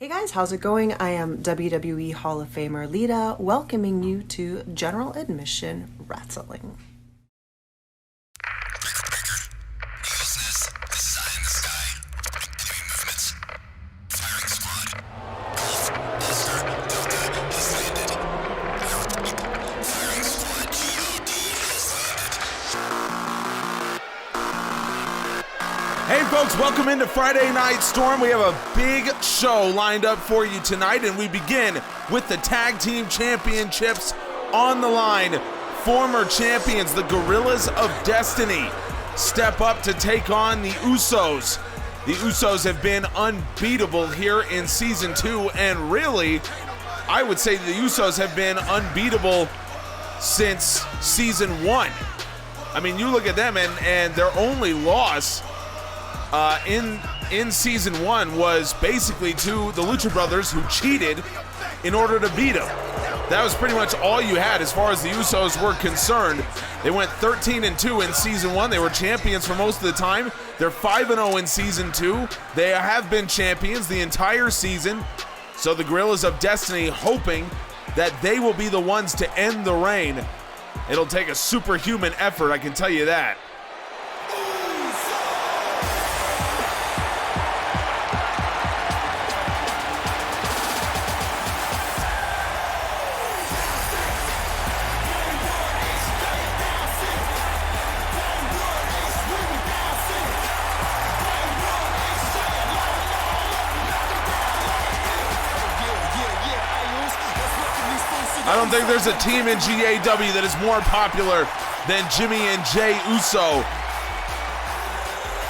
Hey guys, how's it going? I am WWE Hall of Famer Lita, welcoming you to General Admission Wrestling. Hey folks, welcome into Friday Night Storm. We have a big show lined up for you tonight, and we begin with the Tag Team Championships on the line. Former champions, the Gorillas of Destiny, step up to take on the Usos. The Usos have been unbeatable here in Season 2, and really, I would say the Usos have been unbeatable since Season 1. I mean, you look at them, and their only loss in Season 1 was basically to the Lucha Brothers, who cheated in order to beat them. That was pretty much all you had as far as the Usos were concerned. They went 13-2 in Season 1. They were champions for most of the time. They're 5-0 in Season 2. They have been champions the entire season. So the Gorillas of Destiny hoping that they will be the ones to end the reign. It'll take a superhuman effort, I can tell you that. I don't think there's a team in GAW that is more popular than Jimmy and Jay Uso.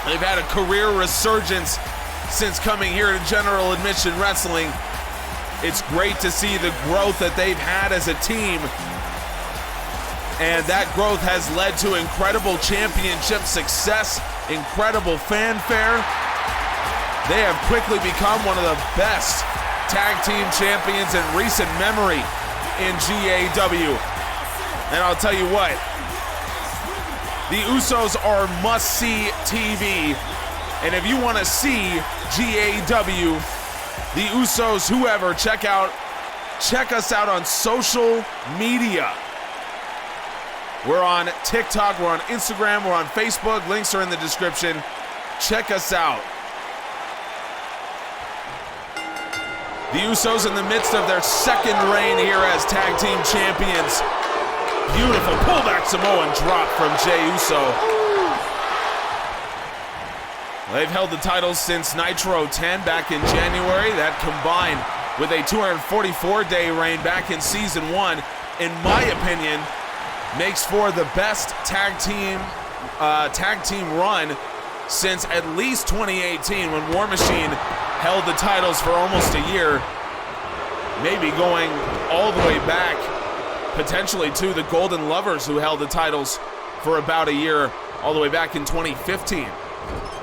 They've had a career resurgence since coming here to General Admission Wrestling. It's great to see the growth that they've had as a team, and that growth has led to incredible championship success, incredible fanfare. They have quickly become one of the best tag team champions in recent memory in GAW. And I'll tell you what, the Usos are must-see TV. And if you want to see GAW, the Usos, whoever, check us out on social media. We're on TikTok, we're on Instagram, we're on Facebook. Links are in the description. Check us out. The Usos in the midst of their second reign here as tag team champions. Beautiful pullback Samoan drop from Jey Uso. They've held the titles since Nitro 10 back in January. That combined with a 244-day reign back in Season 1, in my opinion, makes for the best tag team run since at least 2018, when War Machine held the titles for almost a year, maybe going all the way back potentially to the Golden Lovers, who held the titles for about a year, all the way back in 2015.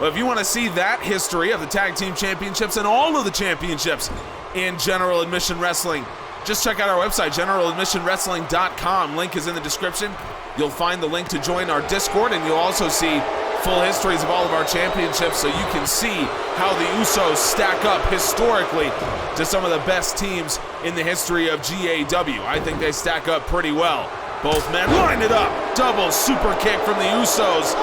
Well, if you want to see that history of the Tag Team Championships and all of the championships in General Admission Wrestling, just check out our website, generaladmissionwrestling.com. Link is in the description. You'll find the link to join our Discord, and you'll also see full histories of all of our championships, so you can see how the Usos stack up historically to some of the best teams in the history of GAW. I think they stack up pretty well. Both men line it up. Double super kick from the Usos.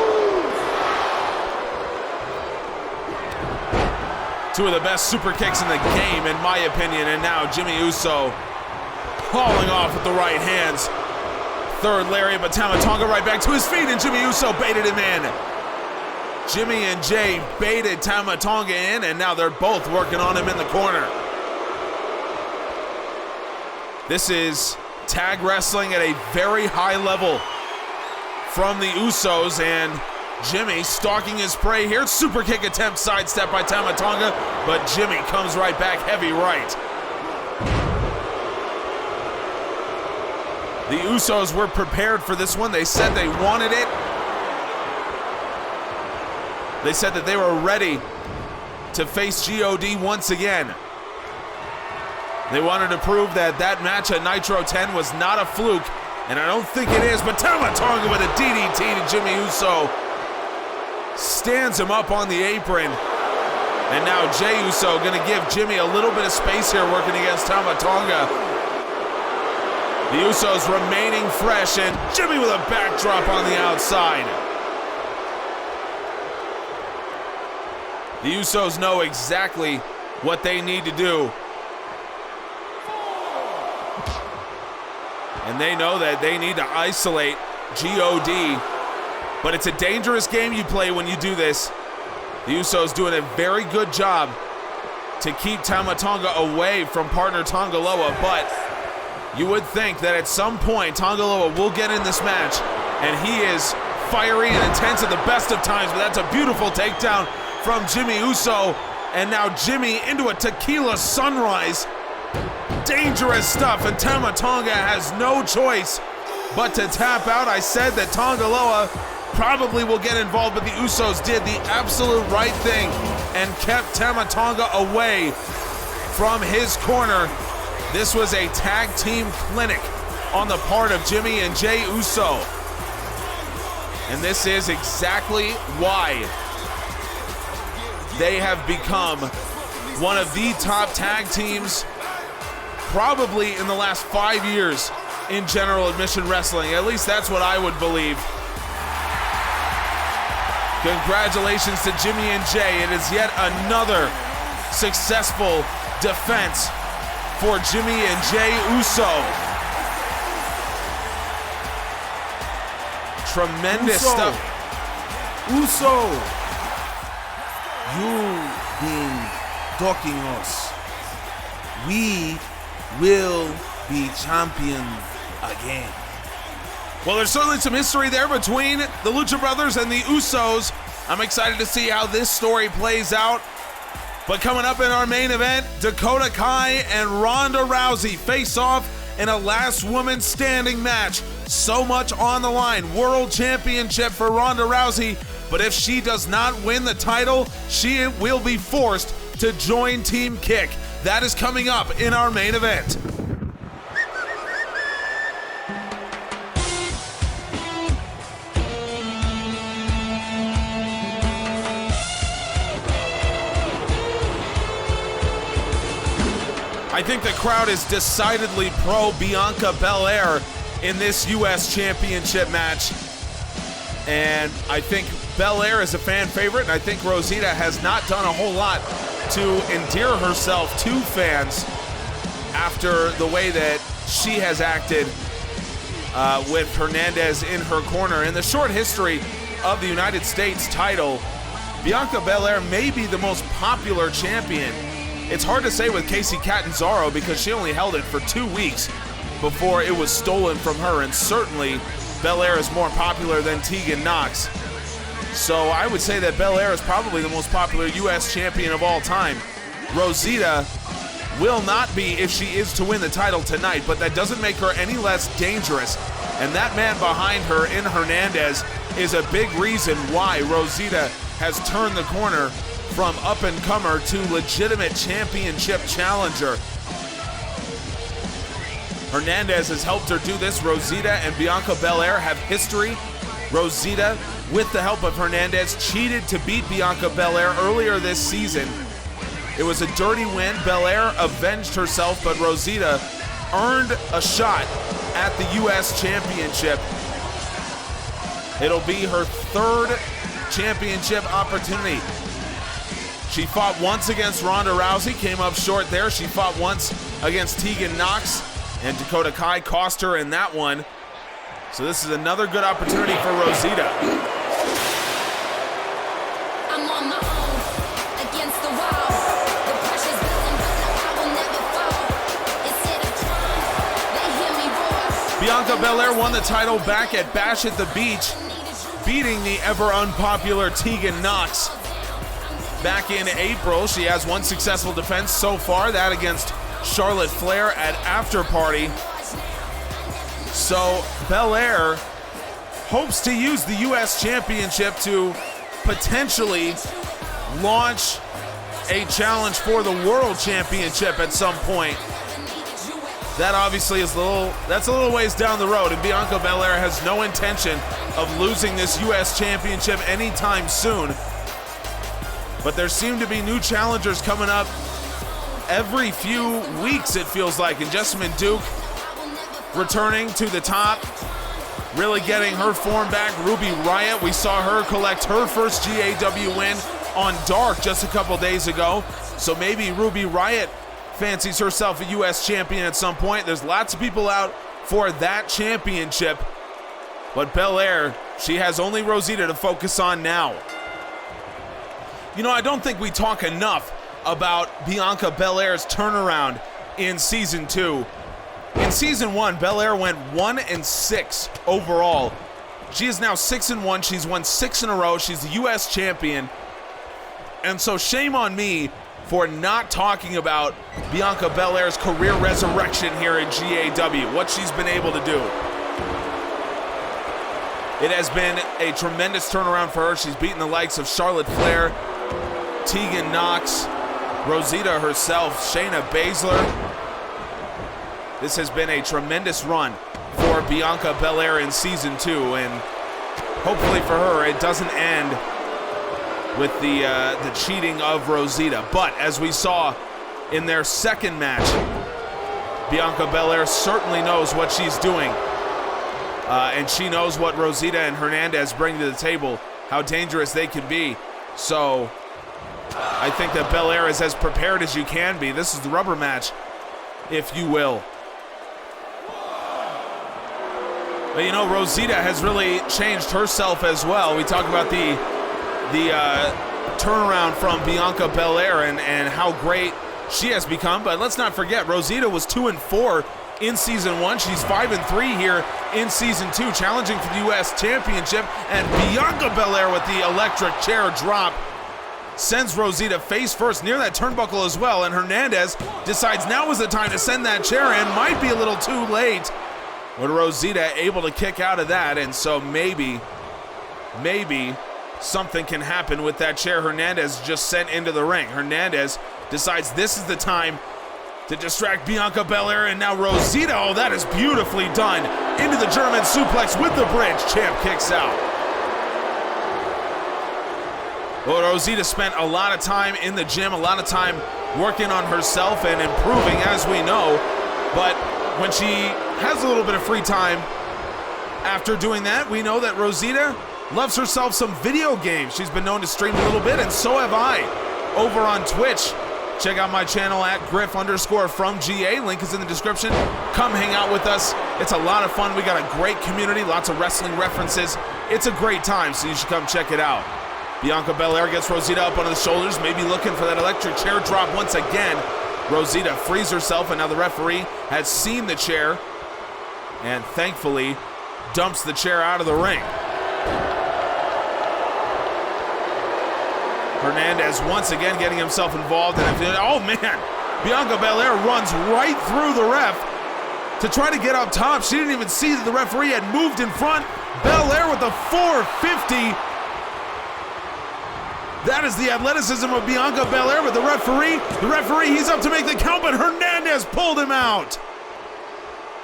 Two of the best super kicks in the game, in my opinion, and now Jimmy Uso hauling off with the right hands. Third lariat, but Tama Tonga right back to his feet, and Jimmy Uso baited him in. Jimmy and Jay baited Tama Tonga in, and now they're both working on him in the corner. This is tag wrestling at a very high level from the Usos, and Jimmy stalking his prey here. Super kick attempt, sidestep by Tama Tonga, but Jimmy comes right back, heavy right. The Usos were prepared for this one. They said they wanted it. They said that they were ready to face GOD once again. They wanted to prove that that match at Nitro 10 was not a fluke, and I don't think it is, but Tama Tonga with a DDT to Jimmy Uso. Stands him up on the apron. And now Jey Uso gonna give Jimmy a little bit of space here working against Tama Tonga. The Usos remaining fresh, and Jimmy with a backdrop on the outside. The Usos know exactly what they need to do. And they know that they need to isolate GOD. But it's a dangerous game you play when you do this. The Usos doing a very good job to keep Tama Tonga away from partner Tonga Loa, but you would think that at some point Tonga Loa will get in this match, and he is fiery and intense at the best of times, but that's a beautiful takedown from Jimmy Uso, and now Jimmy into a tequila sunrise. Dangerous stuff, and Tama Tonga has no choice but to tap out. I said that Tonga Loa probably will get involved, but the Usos did the absolute right thing and kept Tama Tonga away from his corner. This was a tag team clinic on the part of Jimmy and Jey Uso. And this is exactly why they have become one of the top tag teams probably in the last 5 years in general admission wrestling. At least that's what I would believe. Congratulations to Jimmy and Jey. It is yet another successful defense for Jimmy and Jey Uso. Tremendous stuff. Uso, you've been talking us. We will be champion again. Well, there's certainly some history there between the Lucha Brothers and the Usos. I'm excited to see how this story plays out. But coming up in our main event, Dakota Kai and Ronda Rousey face off in a last woman standing match. So much on the line. World Championship for Ronda Rousey. But if she does not win the title, she will be forced to join Team Kick. That is coming up in our main event. I think the crowd is decidedly pro Bianca Belair in this U.S. Championship match. And I think Belair is a fan favorite, and I think Rosita has not done a whole lot to endear herself to fans after the way that she has acted with Hernandez in her corner. In the short history of the United States title, Bianca Belair may be the most popular champion. It's hard to say with Casey Catanzaro because she only held it for 2 weeks before it was stolen from her, and certainly Belair is more popular than Tegan Knox. So I would say that Belair is probably the most popular U.S. champion of all time. Rosita will not be if she is to win the title tonight, but that doesn't make her any less dangerous. And that man behind her in Hernandez is a big reason why Rosita has turned the corner from up-and-comer to legitimate championship challenger. Hernandez has helped her do this. Rosita and Bianca Belair have history. Rosita, with the help of Hernandez, cheated to beat Bianca Belair earlier this season. It was a dirty win. Belair avenged herself, but Rosita earned a shot at the U.S. Championship. It'll be her third championship opportunity. She fought once against Ronda Rousey, came up short there. She fought once against Tegan Knox, and Dakota Kai cost her in that one. So this is another good opportunity for Rosita. I'm on my own, against the wall. The pressure's building, but I will never fall. Instead of trying, they hear me roar. Bianca Belair won the title back at Bash at the Beach, beating the ever unpopular Tegan Knox. Back in April, she has one successful defense so far, that against Charlotte Flair at After Party. So Belair hopes to use the U.S. Championship to potentially launch a challenge for the World Championship at some point. That obviously is that's a little ways down the road, and Bianca Belair has no intention of losing this U.S. Championship anytime soon. But there seem to be new challengers coming up every few weeks, it feels like. And Jessamine Duke returning to the top, really getting her form back. Ruby Riott, we saw her collect her first GAW win on Dark just a couple days ago. So maybe Ruby Riott fancies herself a U.S. champion at some point. There's lots of people out for that championship. But Belair, she has only Rosita to focus on now. You know, I don't think we talk enough about Bianca Belair's turnaround in Season 2. In Season 1, Belair went 1-6 overall. She is now 6-1. She's won 6 in a row. She's the U.S. champion. And so shame on me for not talking about Bianca Belair's career resurrection here in GAW, what she's been able to do. It has been a tremendous turnaround for her. She's beaten the likes of Charlotte Flair, Tegan Knox, Rosita herself, Shayna Baszler. This has been a tremendous run for Bianca Belair in Season 2, and hopefully for her it doesn't end with the cheating of Rosita. But as we saw in their second match, Bianca Belair certainly knows what she's doing. And she knows what Rosita and Hernandez bring to the table, how dangerous they can be. So I think that Belair is as prepared as you can be. This is the rubber match, if you will. But you know, Rosita has really changed herself as well. We talk about the turnaround from Bianca Belair and how great she has become. But let's not forget, Rosita was 2-4 in Season 1. She's 5-3 here in Season 2, challenging for the U.S. Championship. And Bianca Belair with the electric chair drop sends Rosita face first near that turnbuckle as well. And Hernandez decides now is the time to send that chair in. Might be a little too late. But Rosita able to kick out of that. And so maybe something can happen with that chair Hernandez just sent into the ring. Hernandez decides this is the time to distract Bianca Belair, and now Rosita, oh, that is beautifully done. Into the German suplex with the bridge. Champ kicks out. Well, Rosita spent a lot of time in the gym, a lot of time working on herself and improving, as we know. But when she has a little bit of free time after doing that, we know that Rosita loves herself some video games. She's been known to stream a little bit, and so have I over on Twitch. Check out my channel at Griff_from GA. Link is in the description. Come hang out with us. It's a lot of fun. We got a great community, lots of wrestling references. It's a great time, so you should come check it out. Bianca Belair gets Rosita up on the shoulders, maybe looking for that electric chair drop once again. Rosita frees herself, and now the referee has seen the chair and thankfully dumps the chair out of the ring. Hernandez once again getting himself involved, and oh man, Bianca Belair runs right through the ref to try to get up top. She didn't even see that the referee had moved in front. Belair with the 450. That is the athleticism of Bianca Belair, but the referee, he's up to make the count, but Hernandez pulled him out.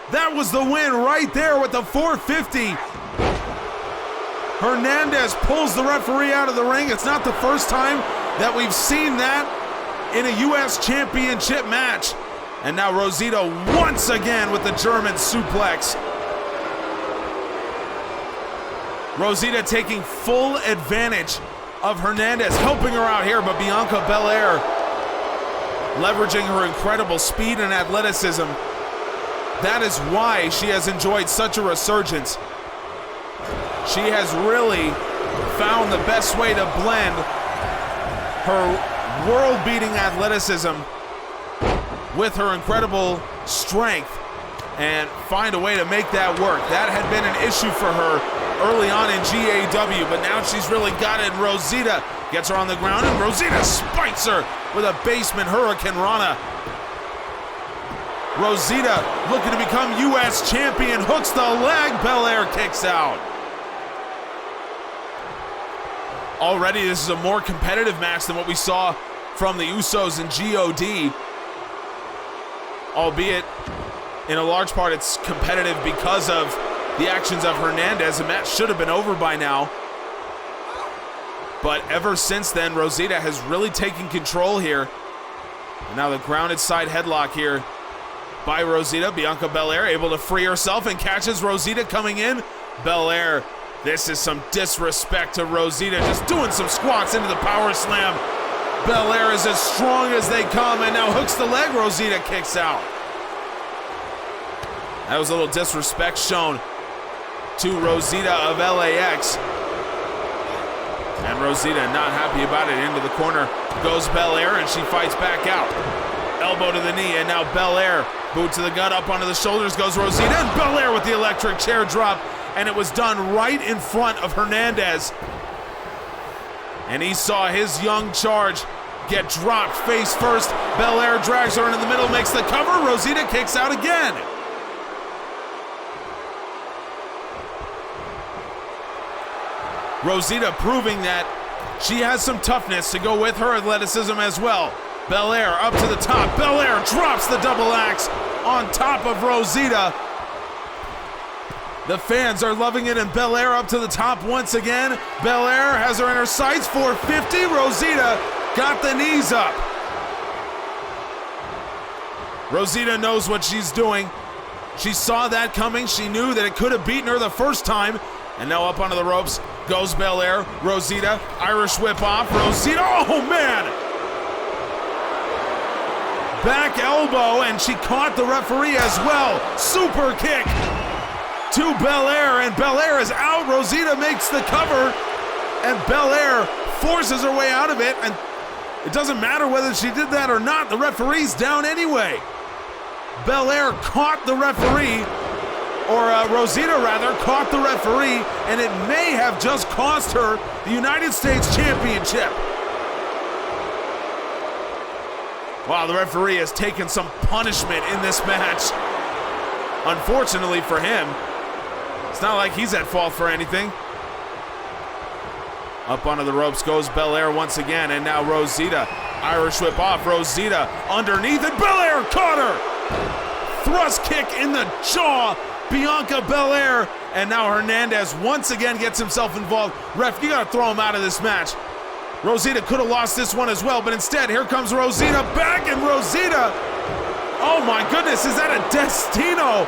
That was the win right there with the 450. Hernandez pulls the referee out of the ring. It's not the first time that we've seen that in a U.S. Championship match. And now Rosita once again with the German suplex. Rosita taking full advantage of Hernandez, helping her out here, but Bianca Belair leveraging her incredible speed and athleticism. That is why she has enjoyed such a resurgence. She has really found the best way to blend her world-beating athleticism with her incredible strength and find a way to make that work. That had been an issue for her early on in GAW, but now she's really got it. Rosita gets her on the ground, and Rosita spikes her with a basement Hurricane Rana. Rosita looking to become U.S. champion, hooks the leg, Belair kicks out. Already this is a more competitive match than what we saw from the Usos and GOD. Albeit, in a large part, it's competitive because of the actions of Hernandez. The match should have been over by now. But ever since then, Rosita has really taken control here. And now the grounded side headlock here by Rosita. Bianca Belair able to free herself and catches Rosita coming in. Belair, this is some disrespect to Rosita, just doing some squats into the power slam. Belair is as strong as they come and now hooks the leg. Rosita kicks out. That was a little disrespect shown to Rosita of LAX. And Rosita not happy about it. Into the corner goes Belair, and she fights back out. Elbow to the knee, and now Belair, boot to the gut, up onto the shoulders goes Rosita, and Belair with the electric chair drop, and it was done right in front of Hernandez. And he saw his young charge get dropped face first. Belair drags her into the middle, makes the cover. Rosita kicks out again. Rosita proving that she has some toughness to go with her athleticism as well. Belair up to the top. Belair drops the double axe on top of Rosita. The fans are loving it, and Belair up to the top once again. Belair has her in her sights. 450. Rosita got the knees up. Rosita knows what she's doing. She saw that coming. She knew that it could have beaten her the first time. And now up onto the ropes goes Belair. Rosita, Irish whip off. Rosita, oh man! Back elbow, and she caught the referee as well. Super kick to Belair, and Belair is out. Rosita makes the cover, and Belair forces her way out of it, and it doesn't matter whether she did that or not. The referee's down anyway. Belair caught the referee, or Rosita rather, caught the referee, and it may have just cost her the United States Championship. Wow, the referee has taken some punishment in this match. Unfortunately for him, it's not like he's at fault for anything. Up onto the ropes goes Belair once again, and now Rosita. Irish whip off. Rosita underneath, and Belair caught her. Thrust kick in the jaw. Bianca Belair, and now Hernandez once again gets himself involved. Ref, you gotta throw him out of this match. Rosita could have lost this one as well, but instead, here comes Rosita back, and Rosita, oh my goodness, is that a Destino?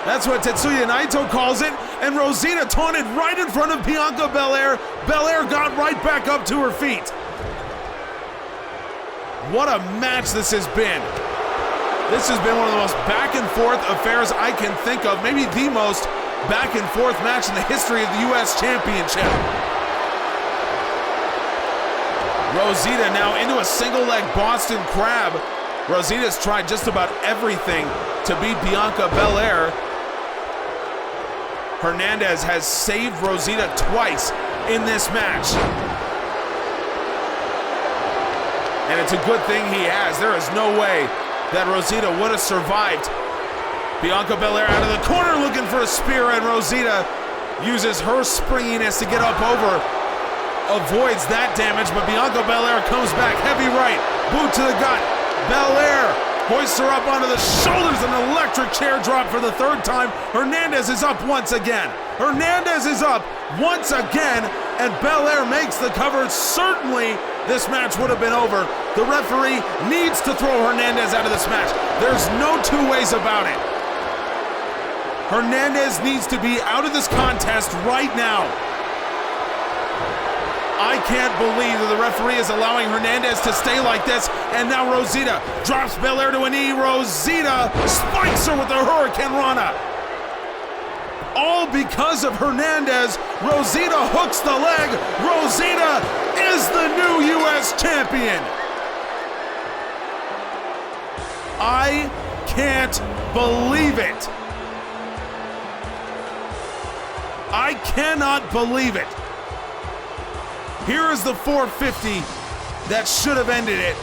That's what Tetsuya Naito calls it, and Rosita taunted right in front of Bianca Belair. Belair got right back up to her feet. What a match this has been. This has been one of the most back and forth affairs I can think of, maybe the most back and forth match in the history of the US Championship. Rosita now into a single leg Boston Crab. Rosita's tried just about everything to beat Bianca Belair. Hernandez has saved Rosita twice in this match. And it's a good thing he has. There is no way that Rosita would have survived. Bianca Belair out of the corner looking for a spear, and Rosita uses her springiness to get up over, avoids that damage, but Bianca Belair comes back, heavy right, boot to the gut. Belair hoists her up onto the shoulders, an electric chair drop for the third time. Hernandez is up once again. Hernandez is up once again, and Belair makes the cover. Certainly, this match would have been over. The referee needs to throw Hernandez out of this match. There's no two ways about it. Hernandez needs to be out of this contest right now. I can't believe that the referee is allowing Hernandez to stay like this. And now Rosita drops Belair to a knee. Rosita spikes her with the Hurricane Rana. All because of Hernandez. Rosita hooks the leg. Rosita is the new US champion. I can't believe it. I cannot believe it. Here is the 450 that should have ended it.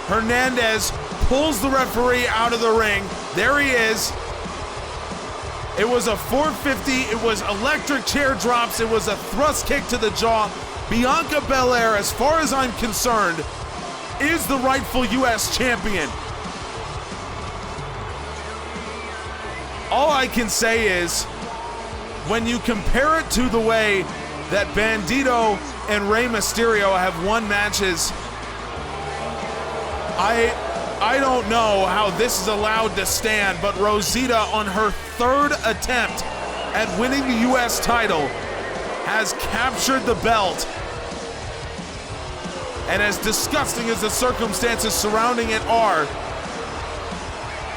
Hernandez pulls the referee out of the ring. There he is. It was a 450. It was electric chair drops. It was a thrust kick to the jaw. Bianca Belair, as far as I'm concerned, is the rightful US champion. All I can say is, when you compare it to the way that Bandito and Rey Mysterio have won matches. I don't know how this is allowed to stand, but Rosita, on her third attempt at winning the U.S. title, has captured the belt. And as disgusting as the circumstances surrounding it are,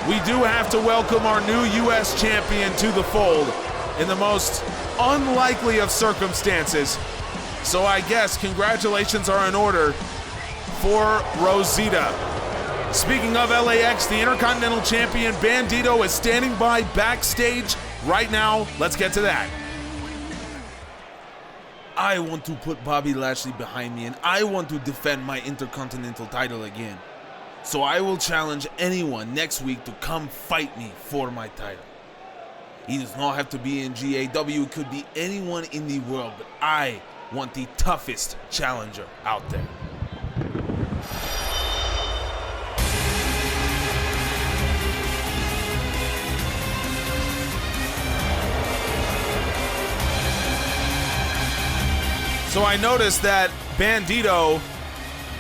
we do have to welcome our new U.S. champion to the fold in the most unlikely of circumstances. So I guess congratulations are in order for Rosita. Speaking of LAX, the Intercontinental Champion Bandito is standing by backstage right now. Let's get to that. I want to put Bobby Lashley behind me, and I want to defend my Intercontinental title again. So I will challenge anyone next week to come fight me for my title. He does not have to be in GAW. It could be anyone in the world, but I want the toughest challenger out there. So I noticed that Bandito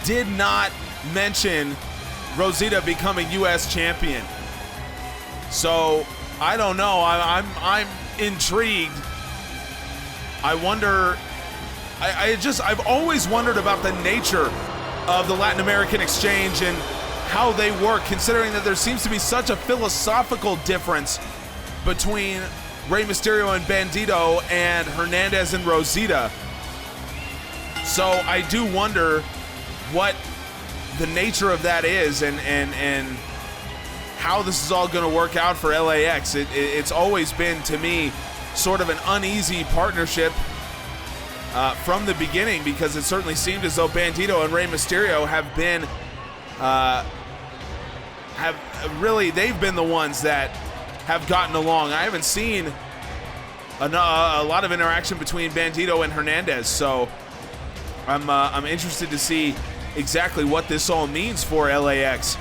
did not mention Rosita becoming U.S. champion. So I don't know. I'm intrigued. I wonder. I've always wondered about the nature of the Latin American exchange and how they work, considering that there seems to be such a philosophical difference between Rey Mysterio and Bandito and Hernandez and Rosita. So I do wonder what the nature of that is and how this is all going to work out for LAX. It's always been, to me, sort of an uneasy partnership from the beginning, because it certainly seemed as though Bandito and Rey Mysterio have been they've been the ones that have gotten along. I haven't seen a lot of interaction between Bandito and Hernandez, so I'm interested to see exactly what this all means for LAX.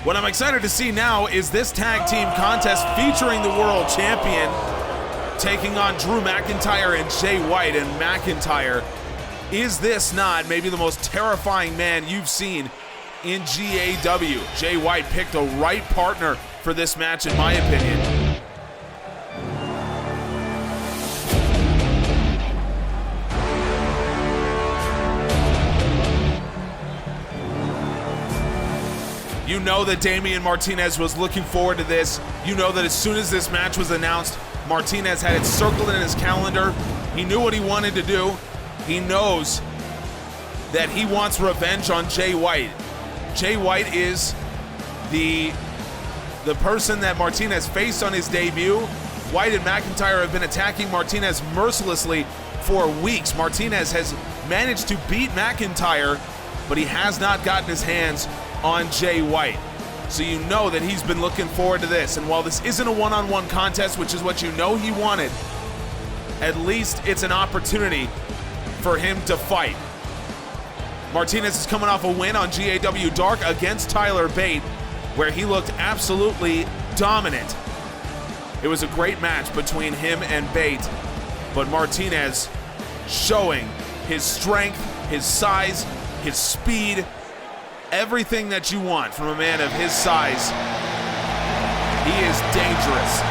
What I'm excited to see now is this tag team contest featuring the world champion taking on Drew McIntyre and Jay White. And McIntyre, is this not maybe the most terrifying man you've seen in GAW? Jay White picked a right partner for this match, in my opinion. You know that Damian Martinez was looking forward to this. You know that as soon as this match was announced, Martinez had it circled in his calendar. He knew what he wanted to do. He knows that he wants revenge on Jay White. Jay White is the person that Martinez faced on his debut. White and McIntyre have been attacking Martinez mercilessly for weeks. Martinez has managed to beat McIntyre, but he has not gotten his hands on Jay White. So you know that he's been looking forward to this. And while this isn't a one-on-one contest, which is what you know he wanted, at least it's an opportunity for him to fight. Martinez is coming off a win on GAW Dark against Tyler Bate, where he looked absolutely dominant. It was a great match between him and Bate, but Martinez showing his strength, his size, his speed, everything that you want from a man of his size. He is dangerous.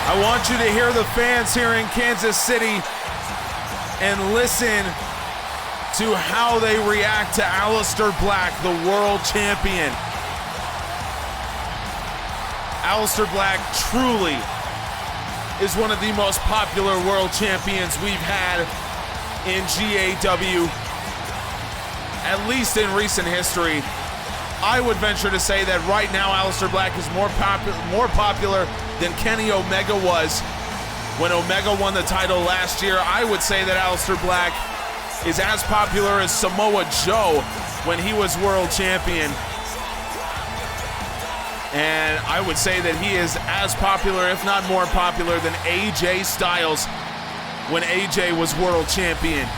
I want you to hear the fans here in Kansas City and listen to how they react to Aleister Black, the world champion. Aleister Black truly is one of the most popular world champions we've had in GAW, at least in recent history. I would venture to say that right now Aleister Black is more popular than Kenny Omega was when Omega won the title last year. I would say that Aleister Black is as popular as Samoa Joe when he was world champion. And I would say that he is as popular, if not more popular, than AJ Styles when AJ was world champion.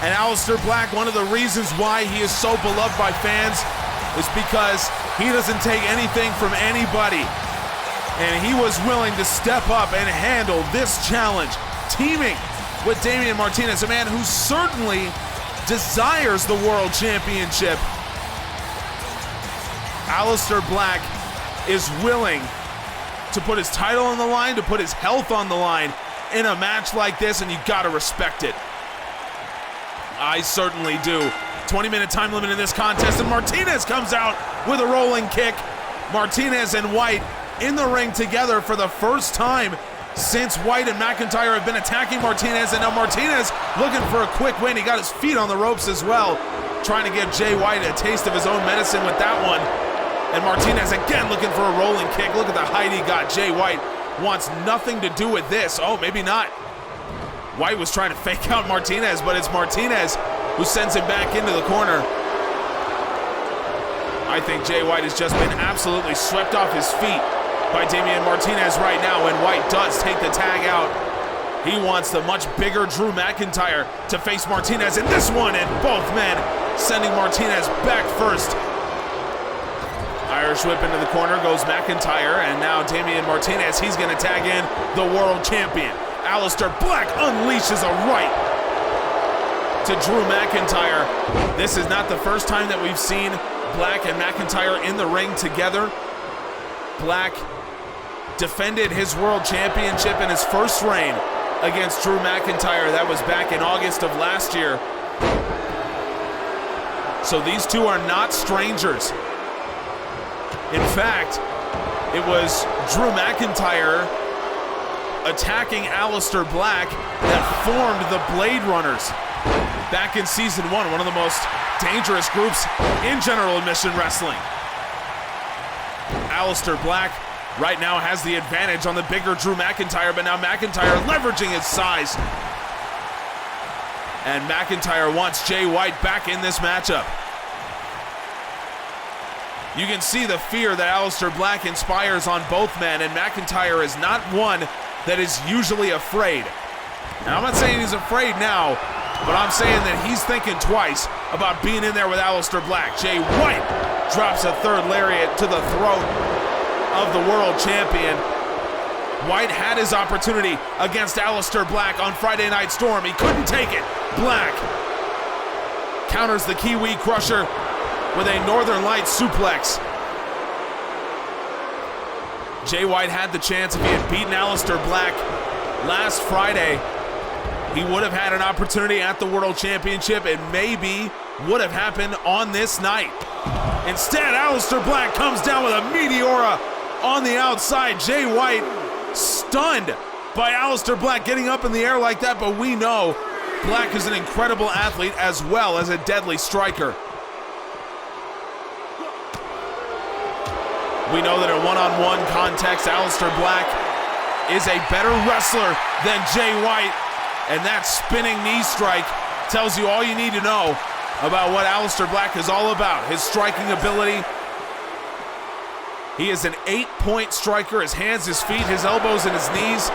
And Aleister Black, one of the reasons why he is so beloved by fans is because he doesn't take anything from anybody. And he was willing to step up and handle this challenge, teaming with Damian Martinez, a man who certainly desires the world championship. Aleister Black is willing to put his title on the line, to put his health on the line in a match like this, and you gotta respect it. I certainly do. 20-minute time limit in this contest, and Martinez comes out with a rolling kick. Martinez and White in the ring together for the first time since White and McIntyre have been attacking Martinez, and now Martinez looking for a quick win. He got his feet on the ropes as well, trying to give Jay White a taste of his own medicine with that one. And Martinez again looking for a rolling kick. Look at the height he got. Jay White wants nothing to do with this. Oh, maybe not. White was trying to fake out Martinez, but it's Martinez who sends him back into the corner. I think Jay White has just been absolutely swept off his feet by Damian Martinez right now, and White does take the tag out. He wants the much bigger Drew McIntyre to face Martinez in this one, and both men sending Martinez back first. Irish whip into the corner goes McIntyre, and now Damian Martinez, he's gonna tag in the world champion. Aleister Black unleashes a right to Drew McIntyre. This is not the first time that we've seen Black and McIntyre in the ring together. Black defended his world championship in his first reign against Drew McIntyre. That was back in August of last year. So these two are not strangers. In fact, it was Drew McIntyre attacking Aleister Black that formed the Blade Runners back in season one of the most dangerous groups in general admission wrestling. Aleister Black right now has the advantage on the bigger Drew McIntyre, but now McIntyre leveraging his size. And McIntyre wants Jay White back in this matchup. You can see the fear that Aleister Black inspires on both men, and McIntyre is not one that is usually afraid. Now, I'm not saying he's afraid now, but I'm saying that he's thinking twice about being in there with Aleister Black. Jay White drops a third lariat to the throat of the world champion. White had his opportunity against Aleister Black on Friday Night Storm. He couldn't take it. Black counters the Kiwi Crusher with a Northern Lights suplex. Jay White had the chance. If he had beaten Aleister Black last Friday, he would have had an opportunity at the World Championship. It maybe would have happened on this night. Instead, Aleister Black comes down with a Meteora on the outside. Jay White stunned by Aleister Black getting up in the air like that, but we know Black is an incredible athlete as well as a deadly striker. We know that in one-on-one context, Aleister Black is a better wrestler than Jay White, and that spinning knee strike tells you all you need to know about what Aleister Black is all about. His striking ability. He is an 8-point striker. His hands, his feet, his elbows, and his knees.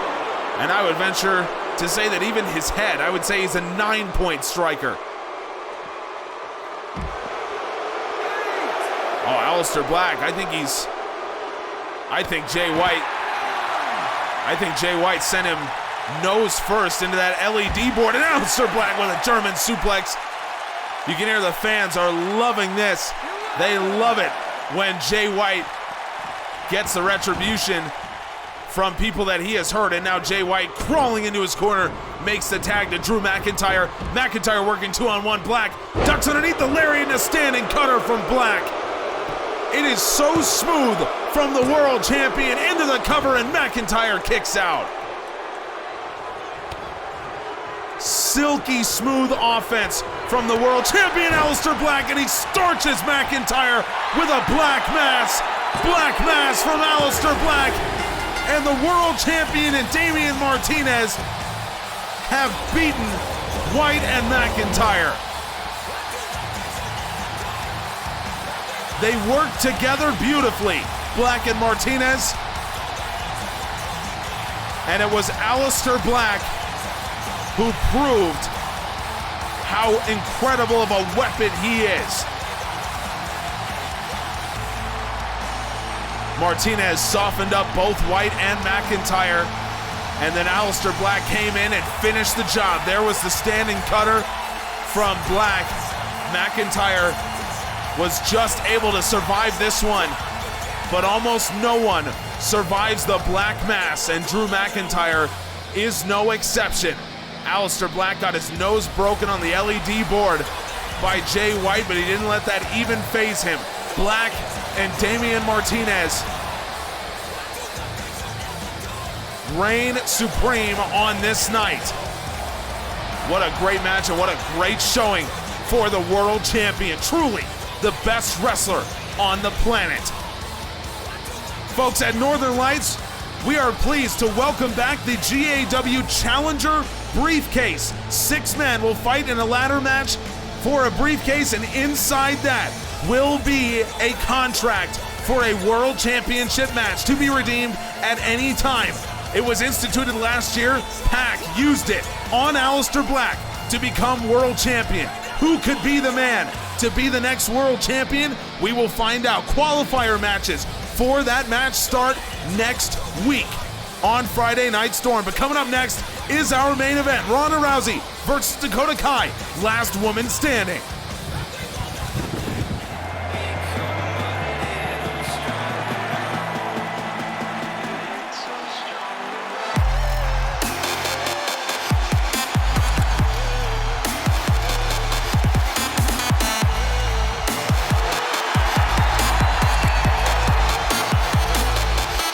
And I would venture to say that even his head, I would say he's a 9-point striker. Oh, Aleister Black, I think Jay White sent him nose first into that LED board, and Aleister Black with a German suplex. You can hear the fans are loving this. They love it when Jay White gets the retribution from people that he has hurt, and now Jay White crawling into his corner makes the tag to Drew McIntyre. McIntyre working 2-on-1. Black ducks underneath the lariat and a standing cutter from Black. It is so smooth from the world champion into the cover, and McIntyre kicks out. silky smooth offense from the world champion Aleister Black, and he starches McIntyre with a black mass. Black mass from Aleister Black, and the world champion and Damian Martinez have beaten White and McIntyre. They work together beautifully, Black and Martinez. And it was Aleister Black who proved how incredible of a weapon he is. Martinez softened up both White and McIntyre, and then Aleister Black came in and finished the job. There was the standing cutter from Black. McIntyre was just able to survive this one, but almost no one survives the Black Mass, and Drew McIntyre is no exception. Aleister Black got his nose broken on the LED board by Jay White, but he didn't let that even faze him. Black and Damian Martinez reign supreme on this night. What a great match and what a great showing for the world champion. Truly the best wrestler on the planet. Folks, at Northern Lights, we are pleased to welcome back the GAW Challenger briefcase. 6 men will fight in a ladder match for a briefcase, and inside that will be a contract for a world championship match to be redeemed at any time. It was instituted last year. Pac used it on Aleister Black to become world champion. Who could be the man to be the next world champion? We will find out. Qualifier matches for that match start next week on Friday Night Storm. But coming up next is our main event, Ronda Rousey versus Dakota Kai, last woman standing.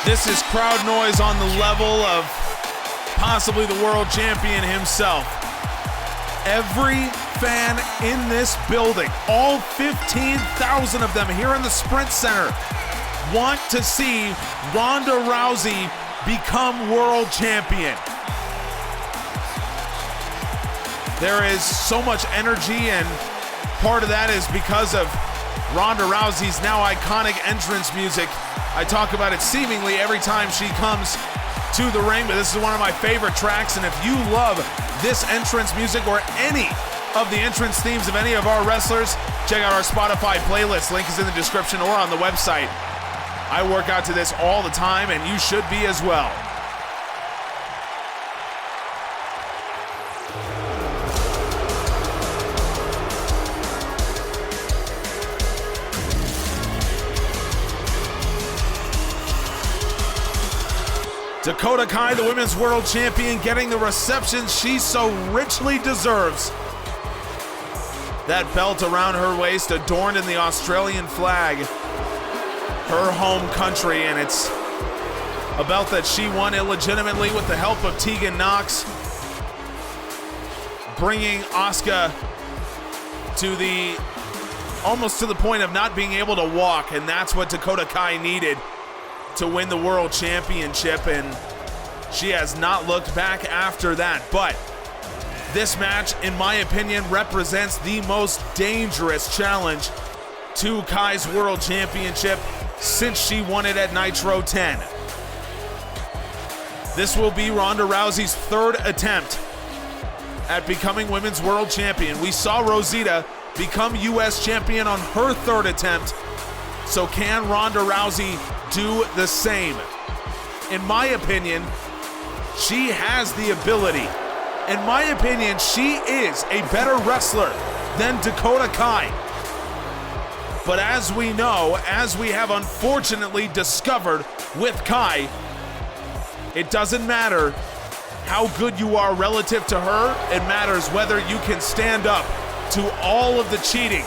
This is crowd noise on the level of possibly the world champion himself. Every fan in this building, all 15,000 of them here in the Sprint Center, want to see Ronda Rousey become world champion. There is so much energy, and part of that is because of Ronda Rousey's now iconic entrance music. I talk about it seemingly every time she comes to the ring, but this is one of my favorite tracks, and if you love this entrance music or any of the entrance themes of any of our wrestlers, check out our Spotify playlist. Link is in the description or on the website. I work out to this all the time, and you should be as well. Dakota Kai, the women's world champion, getting the reception she so richly deserves. That belt around her waist adorned in the Australian flag, her home country, and it's a belt that she won illegitimately with the help of Tegan Knox, bringing Asuka to the almost to the point of not being able to walk, and that's what Dakota Kai needed to win the world championship, and she has not looked back after that. But this match, in my opinion, represents the most dangerous challenge to Kai's world championship since she won it at Nitro 10. This will be Ronda Rousey's 3rd attempt at becoming women's world champion. We saw Rosita become US champion on her 3rd attempt. So can Ronda Rousey do the same? In my opinion, she has the ability. In my opinion, she is a better wrestler than Dakota Kai. But as we know, as we have unfortunately discovered with Kai, it doesn't matter how good you are relative to her. It matters whether you can stand up to all of the cheating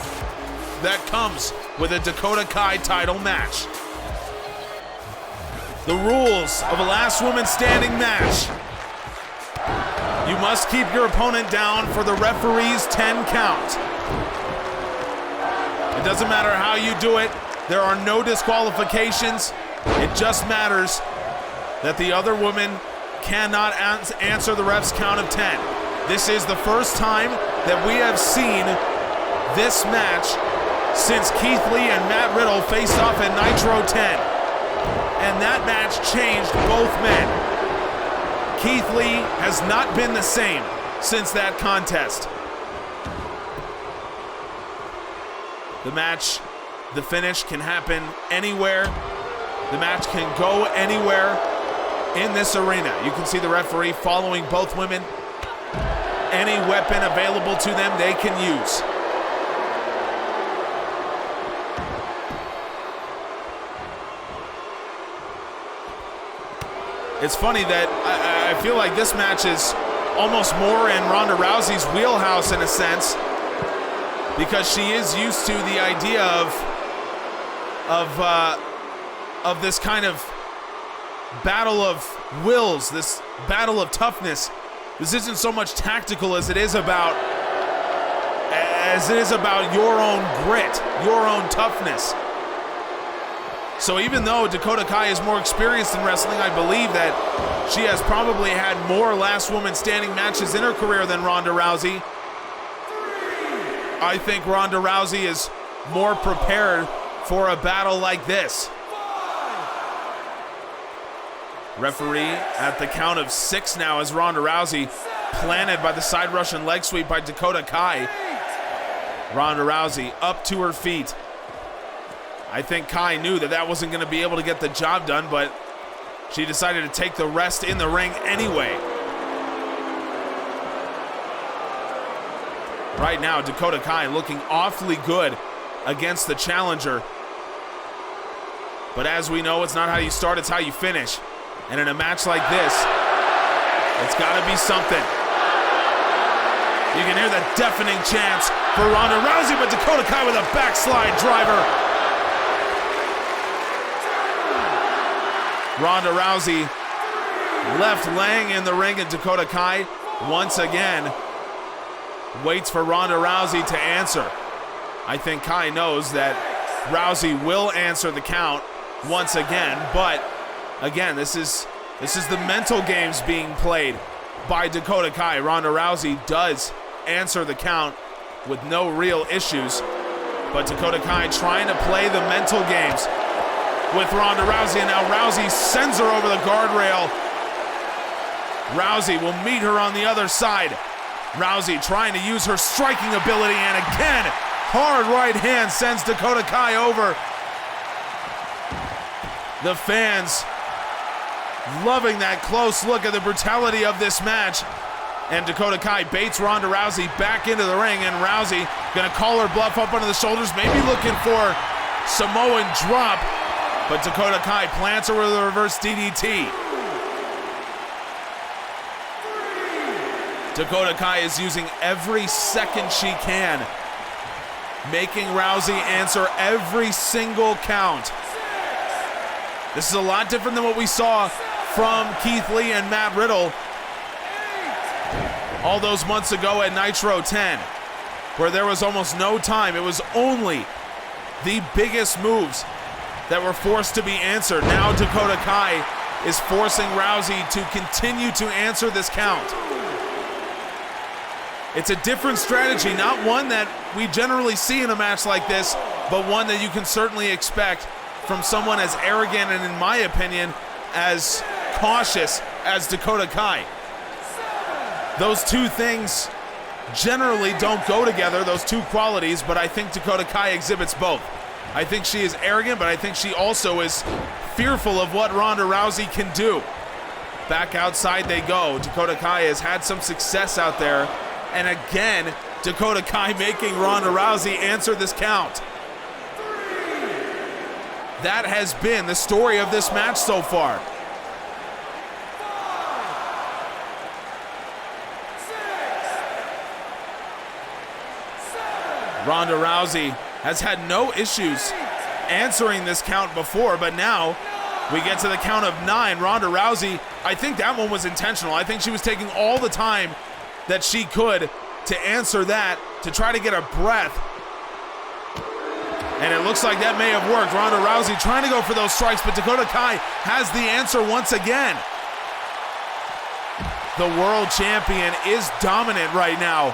that comes with a Dakota Kai title match. The rules of a last woman standing match: you must must keep your opponent down for the referee's 10 count. It doesn't matter how you do it. There are no disqualifications. It just matters that the other woman cannot answer the ref's count of 10. This is the first time that we have seen this match since Keith Lee and Matt Riddle faced off at Nitro 10. And that match changed both men. Keith Lee has not been the same since that contest. The match, the finish can happen anywhere. The match can go anywhere in this arena. You can see the referee following both women. Any weapon available to them, they can use. It's funny that I feel like this match is almost more in Ronda Rousey's wheelhouse in a sense, because she is used to the idea of this kind of battle of wills, this battle of toughness. This isn't so much tactical as it is about your own grit, your own toughness. So even though Dakota Kai is more experienced in wrestling, I believe that she has probably had more last woman standing matches in her career than Ronda Rousey. I think Ronda Rousey is more prepared for a battle like this. Referee at the count of 6 now as Ronda Rousey planted by the side Russian leg sweep by Dakota Kai. Ronda Rousey up to her feet. I think Kai knew that wasn't going to be able to get the job done, but she decided to take the rest in the ring anyway. Right now, Dakota Kai looking awfully good against the challenger. But as we know, it's not how you start, it's how you finish. And in a match like this, it's got to be something. You can hear the deafening chants for Ronda Rousey, but Dakota Kai with a backslide driver. Ronda Rousey left laying in the ring, and Dakota Kai once again waits for Ronda Rousey to answer. I think Kai knows that Rousey will answer the count once again, but again, this is the mental games being played by Dakota Kai. Ronda Rousey does answer the count with no real issues, but Dakota Kai trying to play the mental games with Ronda Rousey, and now Rousey sends her over the guardrail. Rousey will meet her on the other side. Rousey trying to use her striking ability, and again, hard right hand sends Dakota Kai over. The fans loving that close look at the brutality of this match. And Dakota Kai baits Ronda Rousey back into the ring, and Rousey gonna call her bluff up under the shoulders, maybe looking for Samoan drop, but Dakota Kai plants her with a reverse DDT. Dakota Kai is using every second she can, making Rousey answer every single count. This is a lot different than what we saw from Keith Lee and Matt Riddle all those months ago at Nitro 10, where there was almost no time. It was only the biggest moves that were forced to be answered. Now Dakota Kai is forcing Rousey to continue to answer this count. It's a different strategy, not one that we generally see in a match like this, but one that you can certainly expect from someone as arrogant and, in my opinion, as cautious as Dakota Kai. Those two things generally don't go together, those two qualities, but I think Dakota Kai exhibits both. I think she is arrogant, but I think she also is fearful of what Ronda Rousey can do. Back outside they go. Dakota Kai has had some success out there. And again, Dakota Kai making Ronda Rousey answer this count. That has been the story of this match so far. Ronda Rousey has had no issues answering this count before, but now we get to the count of 9. Ronda Rousey, I think that one was intentional. I think she was taking all the time that she could to answer that, to try to get a breath. And it looks like that may have worked. Ronda Rousey trying to go for those strikes, but Dakota Kai has the answer once again. The world champion is dominant right now.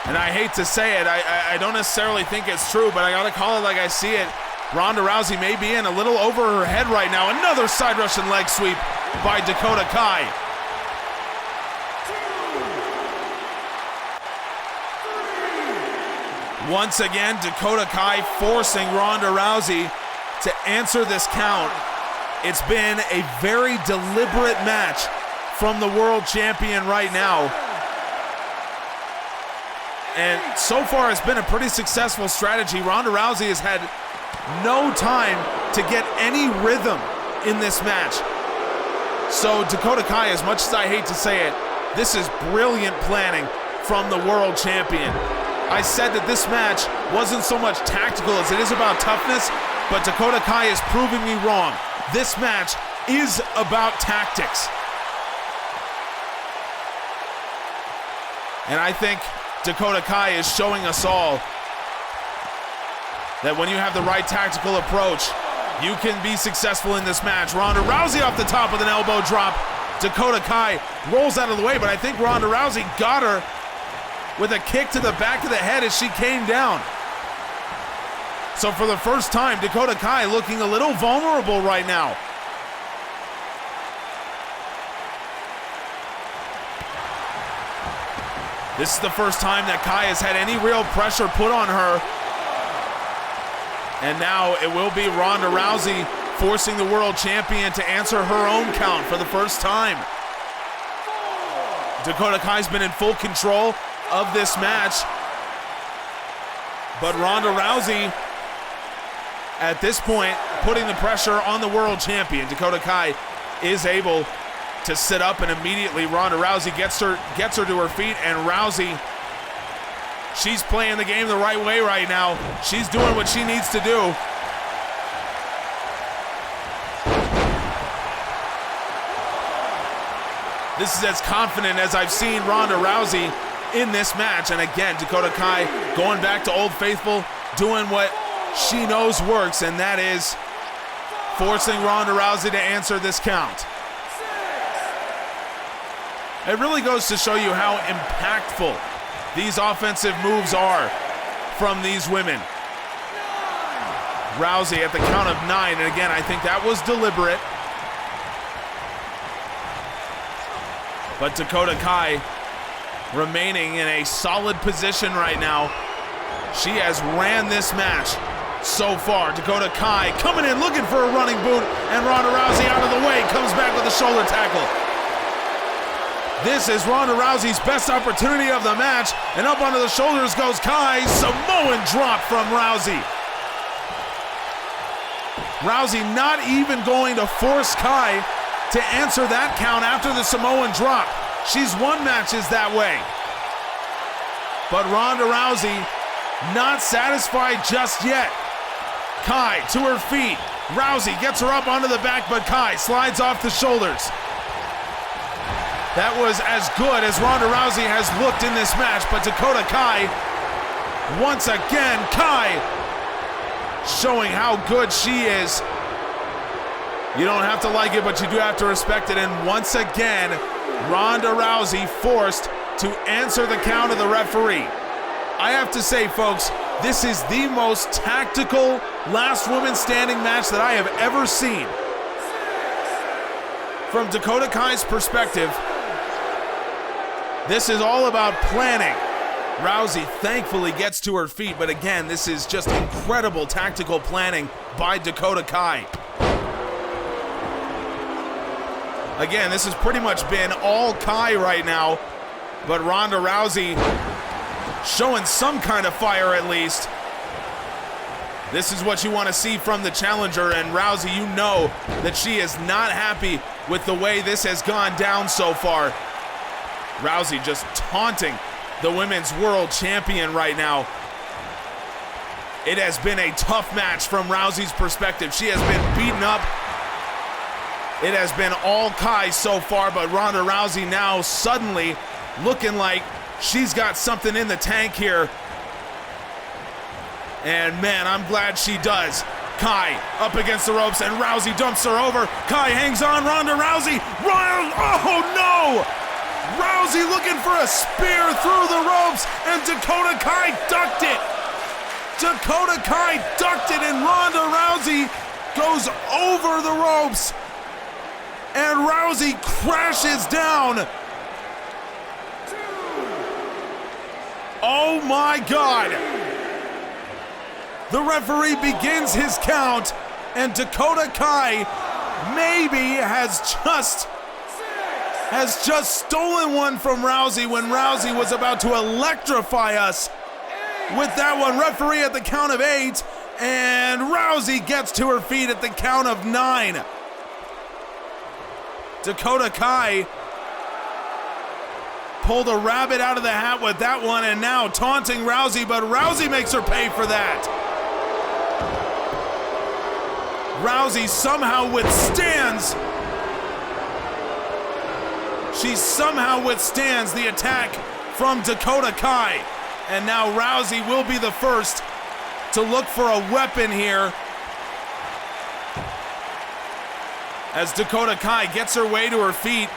And I hate to say it, I don't necessarily think it's true, but I gotta call it like I see it. Ronda Rousey may be in a little over her head right now. Another side Russian leg sweep by Dakota Kai. Once again, Dakota Kai forcing Ronda Rousey to answer this count. It's been a very deliberate match from the world champion right now. And so far, it's been a pretty successful strategy. Ronda Rousey has had no time to get any rhythm in this match. So Dakota Kai, as much as I hate to say it, this is brilliant planning from the world champion. I said that this match wasn't so much tactical as it is about toughness, but Dakota Kai is proving me wrong. This match is about tactics. And I think Dakota Kai is showing us all that when you have the right tactical approach, you can be successful in this match. Ronda Rousey off the top with an elbow drop. Dakota Kai rolls out of the way, but I think Ronda Rousey got her with a kick to the back of the head as she came down. So for the first time, Dakota Kai looking a little vulnerable right now. This is the first time that Kai has had any real pressure put on her. And now it will be Ronda Rousey forcing the world champion to answer her own count for the first time. Dakota Kai's been in full control of this match. But Ronda Rousey, at this point, putting the pressure on the world champion. Dakota Kai is able to sit up, and immediately Ronda Rousey gets her to her feet, and Rousey, she's playing the game the right way right now. She's doing what she needs to do. This is as confident as I've seen Ronda Rousey in this match. And again, Dakota Kai going back to Old Faithful, doing what she knows works, and that is forcing Ronda Rousey to answer this count. It really goes to show you how impactful these offensive moves are from these women. Rousey at the count of 9, and again, I think that was deliberate. But Dakota Kai remaining in a solid position right now. She has ran this match so far. Dakota Kai coming in looking for a running boot, and Ronda Rousey out of the way, comes back with a shoulder tackle. This is Ronda Rousey's best opportunity of the match, and up onto the shoulders goes Kai. Samoan drop from Rousey. Rousey not even going to force Kai to answer that count after the Samoan drop. She's won matches that way. But Ronda Rousey not satisfied just yet. Kai to her feet. Rousey gets her up onto the back, but Kai slides off the shoulders. That was as good as Ronda Rousey has looked in this match, but Dakota Kai, once again, Kai showing how good she is. You don't have to like it, but you do have to respect it. And once again, Ronda Rousey forced to answer the count of the referee. I have to say, folks, this is the most tactical last woman standing match that I have ever seen. From Dakota Kai's perspective, this is all about planning. Rousey thankfully gets to her feet, but again, this is just incredible tactical planning by Dakota Kai. Again, this has pretty much been all Kai right now, but Ronda Rousey showing some kind of fire at least. This is what you want to see from the challenger, and Rousey, you know that she is not happy with the way this has gone down so far. Rousey just taunting the women's world champion right now. It has been a tough match from Rousey's perspective. She has been beaten up It has been all Kai so far, but Ronda Rousey now suddenly looking like she's got something in the tank here. And man, I'm glad she does. Kai up against the ropes and Rousey dumps her over. Kai hangs on, Ronda Rousey. Oh no! Rousey looking for a spear through the ropes and Dakota Kai ducked it. Dakota Kai ducked it and Ronda Rousey goes over the ropes. And Rousey crashes down. Oh my God. The referee begins his count, and Dakota Kai maybe has just stolen one from Rousey when Rousey was about to electrify us with that one. Referee at the count of 8, and Rousey gets to her feet at the count of 9. Dakota Kai pulled a rabbit out of the hat with that one and now taunting Rousey, but Rousey makes her pay for that. Rousey somehow withstands. She somehow withstands the attack from Dakota Kai. And now Rousey will be the first to look for a weapon here. As Dakota Kai gets her way to her feet.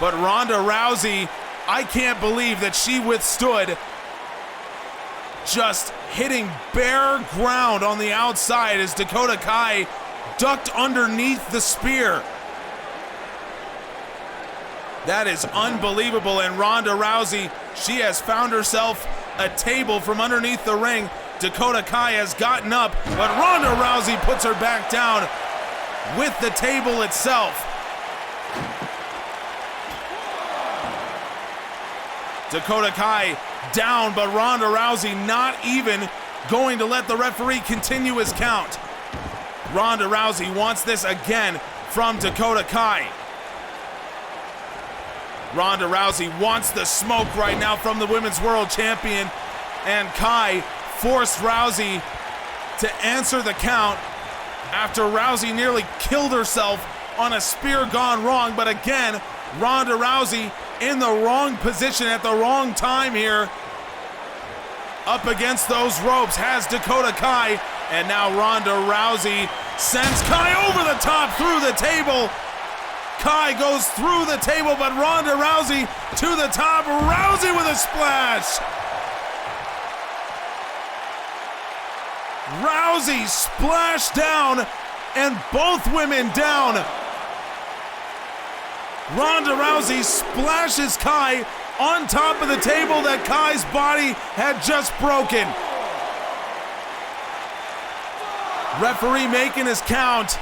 But Ronda Rousey, I can't believe that she withstood just hitting bare ground on the outside as Dakota Kai ducked underneath the spear. That is unbelievable, and Ronda Rousey, she has found herself a table from underneath the ring. Dakota Kai has gotten up, but Ronda Rousey puts her back down with the table itself. Dakota Kai down, but Ronda Rousey not even going to let the referee continue his count. Ronda Rousey wants this again from Dakota Kai. Ronda Rousey wants the smoke right now from the Women's World Champion, and Kai forced Rousey to answer the count after Rousey nearly killed herself on a spear gone wrong. But again, Ronda Rousey in the wrong position at the wrong time here. Up against those ropes has Dakota Kai, and now Ronda Rousey sends Kai over the top through the table. Kai goes through the table, but Ronda Rousey to the top. Rousey with a splash. Rousey splashed down, and both women down. Ronda Rousey splashes Kai on top of the table that Kai's body had just broken. Referee making his count.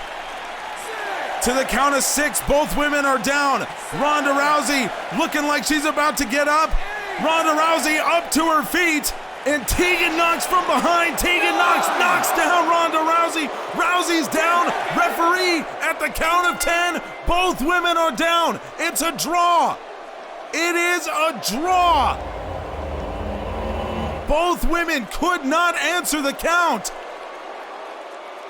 To the count of 6, both women are down. Ronda Rousey looking like she's about to get up. Ronda Rousey up to her feet. And Tegan Knox from behind. Tegan Knox knocks down Ronda Rousey. Rousey's down. Referee at the count of 10. Both women are down. It's a draw. It is a draw. Both women could not answer the count.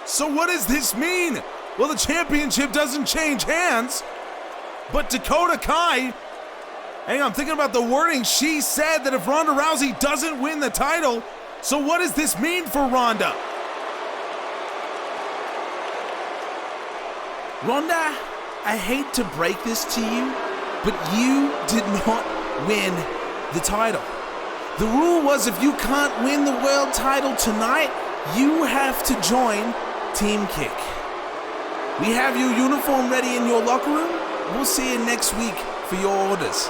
So what does this mean? Well, the championship doesn't change hands, but Dakota Kai, hang on, I'm thinking about the wording. She said that if Ronda Rousey doesn't win the title, so what does this mean for Ronda? Ronda, I hate to break this to you, but you did not win the title. The rule was if you can't win the world title tonight, you have to join Team Kick. We have your uniform ready in your locker room. We'll see you next week for your orders.